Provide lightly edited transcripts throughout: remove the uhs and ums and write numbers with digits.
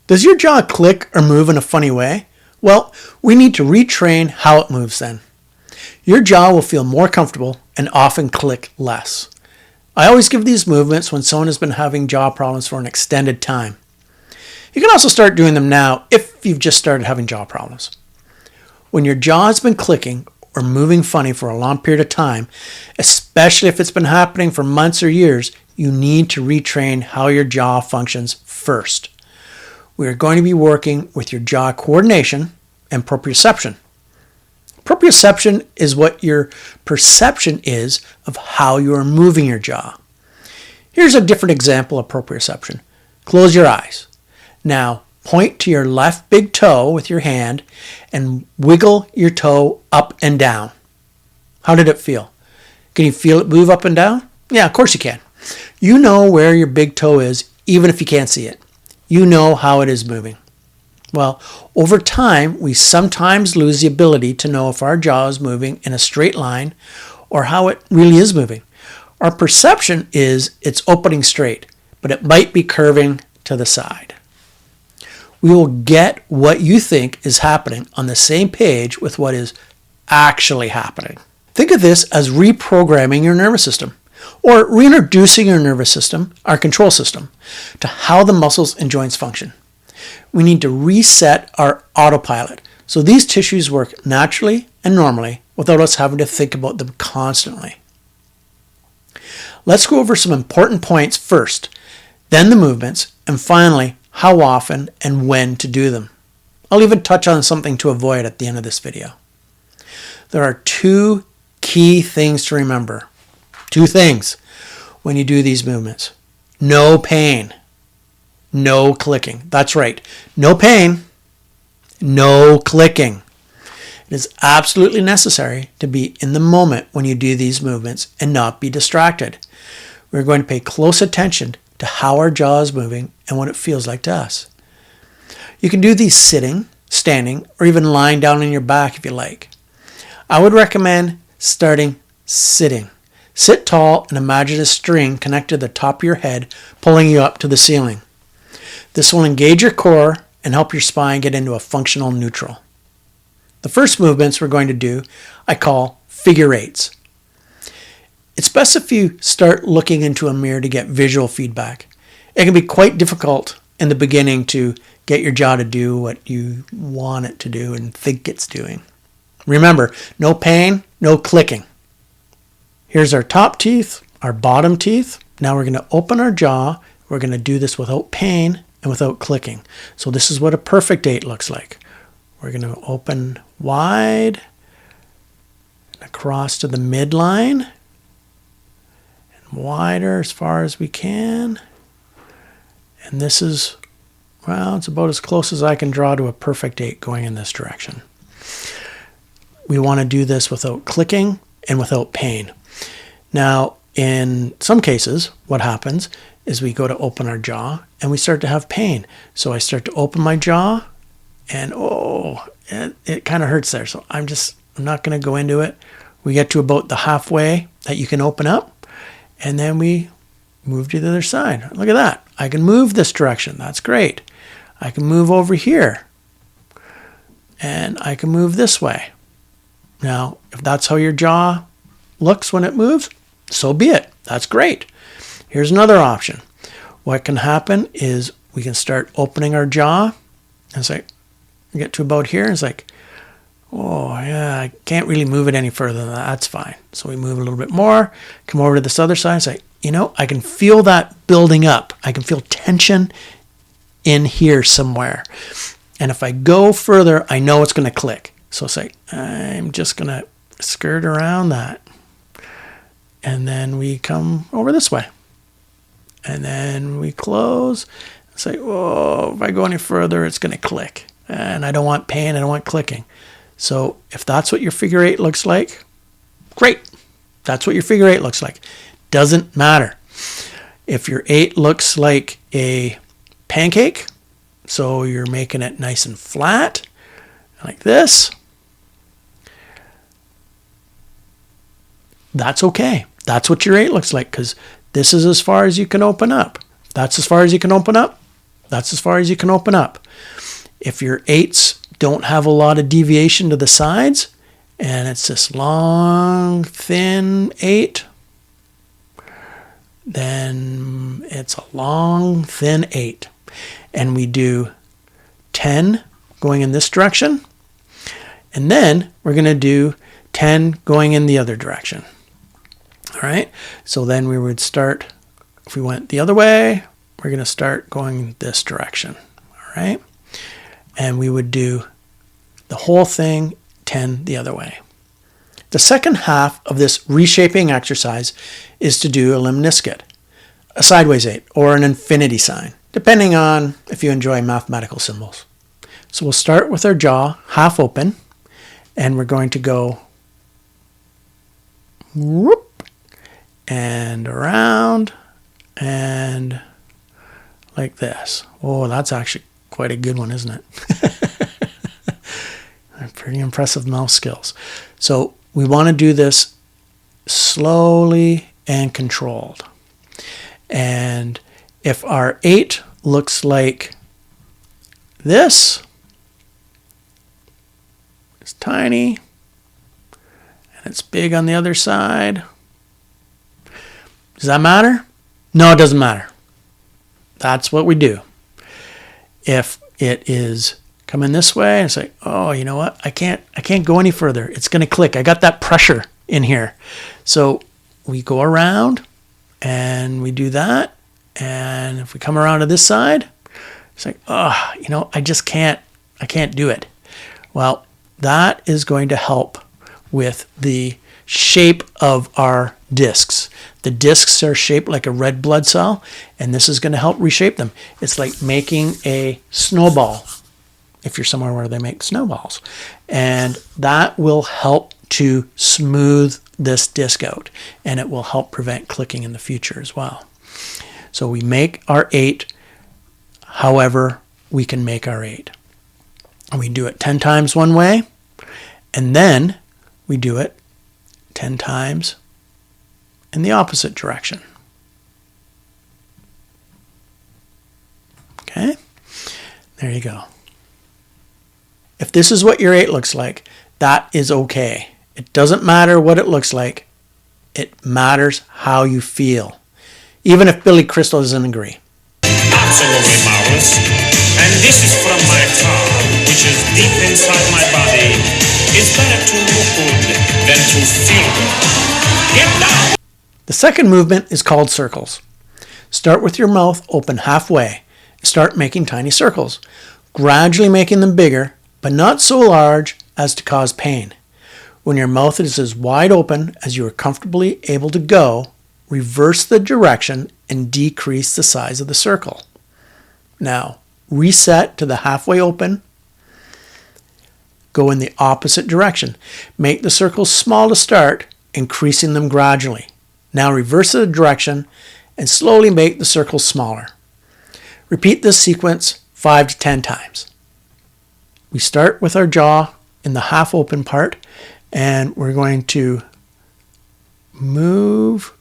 Does your jaw click or move in a funny way? Well, we need to retrain how it moves then. Your jaw will feel more comfortable and often click less. I always give these movements when someone has been having jaw problems for an extended time. You can also start doing them now if you've just started having jaw problems. When your jaw has been clicking or moving funny for a long period of time, especially if it's been happening for months or years, you need to retrain how your jaw functions first. We are going to be working with your jaw coordination and proprioception. Proprioception is what your perception is of how you are moving your jaw. Here's a different example of proprioception. Close your eyes. Now point to your left big toe with your hand and wiggle your toe up and down. How did it feel? Can you feel it move up and down? Yeah, of course you can. You know where your big toe is even if you can't see it. You know how it is moving. Well, over time, we sometimes lose the ability to know if our jaw is moving in a straight line or how it really is moving. Our perception is it's opening straight, but it might be curving to the side. We will get what you think is happening on the same page with what is actually happening. Think of this as reprogramming your nervous system or reintroducing your nervous system, our control system, to how the muscles and joints function. We need to reset our autopilot so these tissues work naturally and normally without us having to think about them constantly. Let's go over some important points first, then the movements, and finally, how often and when to do them. I'll even touch on something to avoid at the end of this video. There are two key things to remember. Two things when you do these movements. No pain. No clicking. That's right. No pain. No clicking. It is absolutely necessary to be in the moment when you do these movements and not be distracted. We're going to pay close attention to how our jaw is moving and what it feels like to us. You can do these sitting, standing, or even lying down on your back if you like. I would recommend starting sitting. Sit tall and imagine a string connected to the top of your head pulling you up to the ceiling. This will engage your core and help your spine get into a functional neutral. The first movements we're going to do I call figure eights. It's best if you start looking into a mirror to get visual feedback. It can be quite difficult in the beginning to get your jaw to do what you want it to do and think it's doing. Remember, no pain, no clicking. Here's our top teeth, our bottom teeth. Now we're going to open our jaw. We're going to do this without pain and without clicking. So this is what a perfect eight looks like. We're going to open wide and across to the midline and wider as far as we can. And this is, well, it's about as close as I can draw to a perfect eight going in this direction. We want to do this without clicking and without pain. Now, in some cases, what happens is we go to open our jaw and we start to have pain. So I start to open my jaw and it kind of hurts there. So I'm not going to go into it. We get to about the halfway that you can open up and then we move to the other side. Look at that. I can move this direction. That's great. I can move over here and I can move this way. Now, if that's how your jaw looks when it moves, so be it. That's great. Here's another option. What can happen is we can start opening our jaw. And it's like, we get to about here. It's like, oh, yeah, I can't really move it any further than that. That's fine. So we move a little bit more, come over to this other side. It's like, I can feel that building up. I can feel tension in here somewhere. And if I go further, I know it's going to click. So it's like, I'm just going to skirt around that. And then we come over this way. And then we close. It's like, whoa, if I go any further, it's going to click. And I don't want pain. I don't want clicking. So if that's what your figure eight looks like, great. That's what your figure eight looks like. Doesn't matter. If your eight looks like a pancake, so you're making it nice and flat, like this, that's okay. That's what your eight looks like because this is as far as you can open up. If that's as far as you can open up, That's as far as you can open up. If your 8s don't have a lot of deviation to the sides, and it's this long, thin 8, then it's a long, thin 8. And we do 10 going in this direction, and then we're going to do 10 going in the other direction. All right, so then we would start, if we went the other way, we're going to start going this direction. All right, and we would do the whole thing 10 the other way. The second half of this reshaping exercise is to do a lemniscate, a sideways 8, or an infinity sign, depending on if you enjoy mathematical symbols. So we'll start with our jaw half open, and we're going to go whoop, and around, and like this. Oh, that's actually quite a good one, isn't it? Pretty impressive mouse skills. So we want to do this slowly and controlled. And if our 8 looks like this, it's tiny, and it's big on the other side. Does that matter? No, it doesn't matter. That's what we do. If it is coming this way, it's like, oh, you know what? I can't go any further. It's going to click. I got that pressure in here. So we go around and we do that. And if we come around to this side, it's like, oh, you know, I can't do it. Well, that is going to help with the shape of our discs. The discs are shaped like a red blood cell, and this is going to help reshape them. It's like making a snowball, if you're somewhere where they make snowballs. And that will help to smooth this disc out, and it will help prevent clicking in the future as well. So we make our 8 however we can make our 8. And we do it 10 times one way, and then we do it 10 times in the opposite direction. Okay, there you go. If this is what your 8 looks like, that is okay. It doesn't matter what it looks like. It matters how you feel. Even if Billy Crystal doesn't agree. Absolutely marvelous. And this is from my heart, which is deep inside my body. It's better to look good than to feel good. Get down! The second movement is called circles. Start with your mouth open halfway. Start making tiny circles, gradually making them bigger, but not so large as to cause pain. When your mouth is as wide open as you are comfortably able to go, reverse the direction and decrease the size of the circle. Now, reset to the halfway open. Go in the opposite direction. Make the circles small to start, increasing them gradually. Now reverse the direction and slowly make the circles smaller. Repeat this sequence 5 to 10 times. We start with our jaw in the half open part, and we're going to move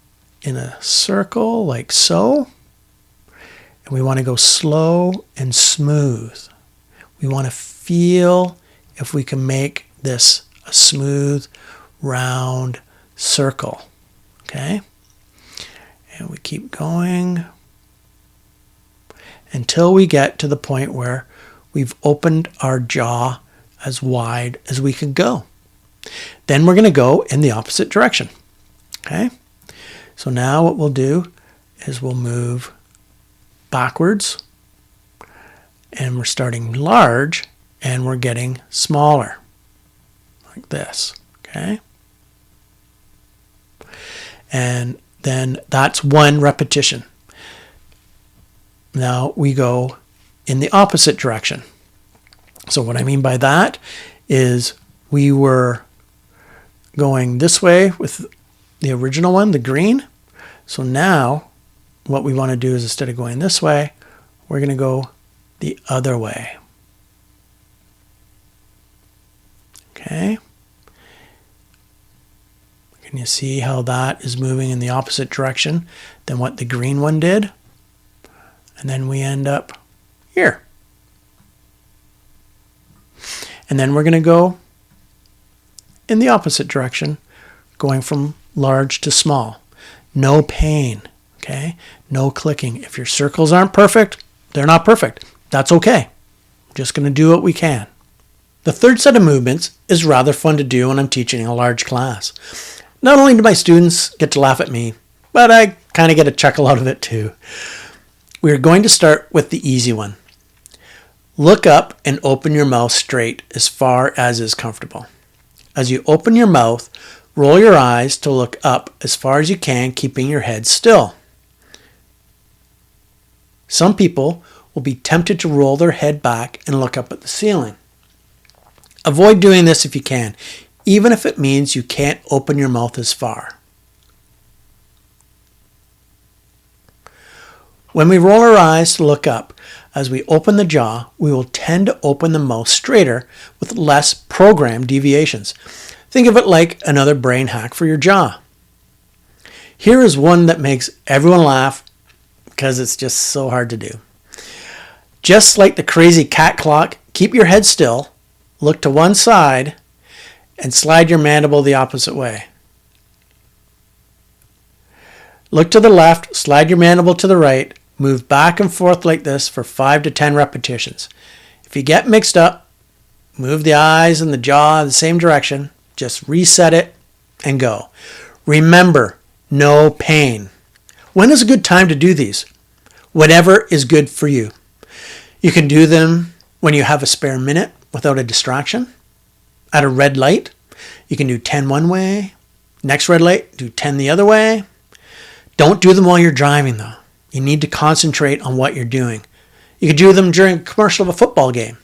in a circle like so. And we want to go slow and smooth. We want to feel if we can make this a smooth, round circle. Okay? And we keep going until we get to the point where we've opened our jaw as wide as we can go. Then we're going to go in the opposite direction. Okay? So now what we'll do is we'll move backwards, and we're starting large and we're getting smaller like this. Okay? And then that's one repetition. Now we go in the opposite direction. So what I mean by that is we were going this way with the original one, the green. So now what we want to do is, instead of going this way, we're going to go the other way. Okay? Can you see how that is moving in the opposite direction than what the green one did? And then we end up here. And then we're going to go in the opposite direction, going from large to small. No pain, okay? No clicking. If your circles aren't perfect, they're not perfect. That's okay. Just going to do what we can. The third set of movements is rather fun to do when I'm teaching a large class. Not only do my students get to laugh at me, but I kind of get a chuckle out of it too. We're going to start with the easy one. Look up and open your mouth straight as far as is comfortable. As you open your mouth, roll your eyes to look up as far as you can, keeping your head still. Some people will be tempted to roll their head back and look up at the ceiling. Avoid doing this if you can, even if it means you can't open your mouth as far. When we roll our eyes to look up, as we open the jaw, we will tend to open the mouth straighter with less programmed deviations. Think of it like another brain hack for your jaw. Here is one that makes everyone laugh because it's just so hard to do. Just like the crazy cat clock, keep your head still, look to one side, and slide your mandible the opposite way. Look to the left, slide your mandible to the right, move back and forth like this for 5 to 10 repetitions. If you get mixed up, move the eyes and the jaw in the same direction, just reset it and go. Remember, no pain. When is a good time to do these? Whatever is good for you. You can do them when you have a spare minute without a distraction. At a red light, you can do 10 one way. Next red light, do 10 the other way. Don't do them while you're driving though. You need to concentrate on what you're doing. You could do them during a commercial of a football game,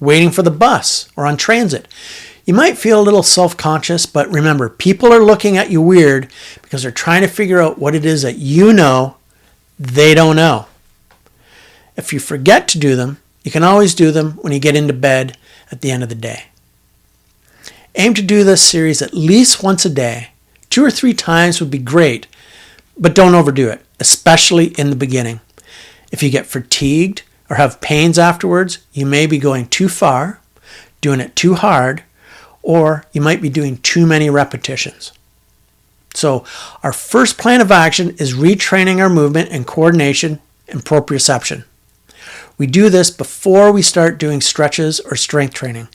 waiting for the bus, or on transit. You might feel a little self-conscious, but remember, people are looking at you weird because they're trying to figure out what it is that you know they don't know. If you forget to do them, you can always do them when you get into bed at the end of the day. Aim to do this series at least once a day. 2 or 3 times would be great, but don't overdo it, especially in the beginning. If you get fatigued or have pains afterwards, you may be going too far, doing it too hard, or you might be doing too many repetitions. So our first plan of action is retraining our movement and coordination and proprioception. We do this before we start doing stretches or strength training.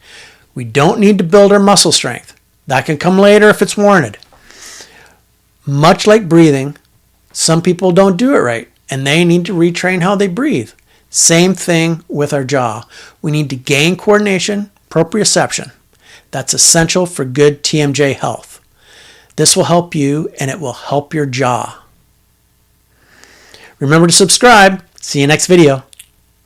We don't need to build our muscle strength. That can come later if it's warranted. Much like breathing, some people don't do it right and they need to retrain how they breathe. Same thing with our jaw. We need to gain coordination, proprioception. That's essential for good TMJ health. This will help you and it will help your jaw. Remember to subscribe. See you next video.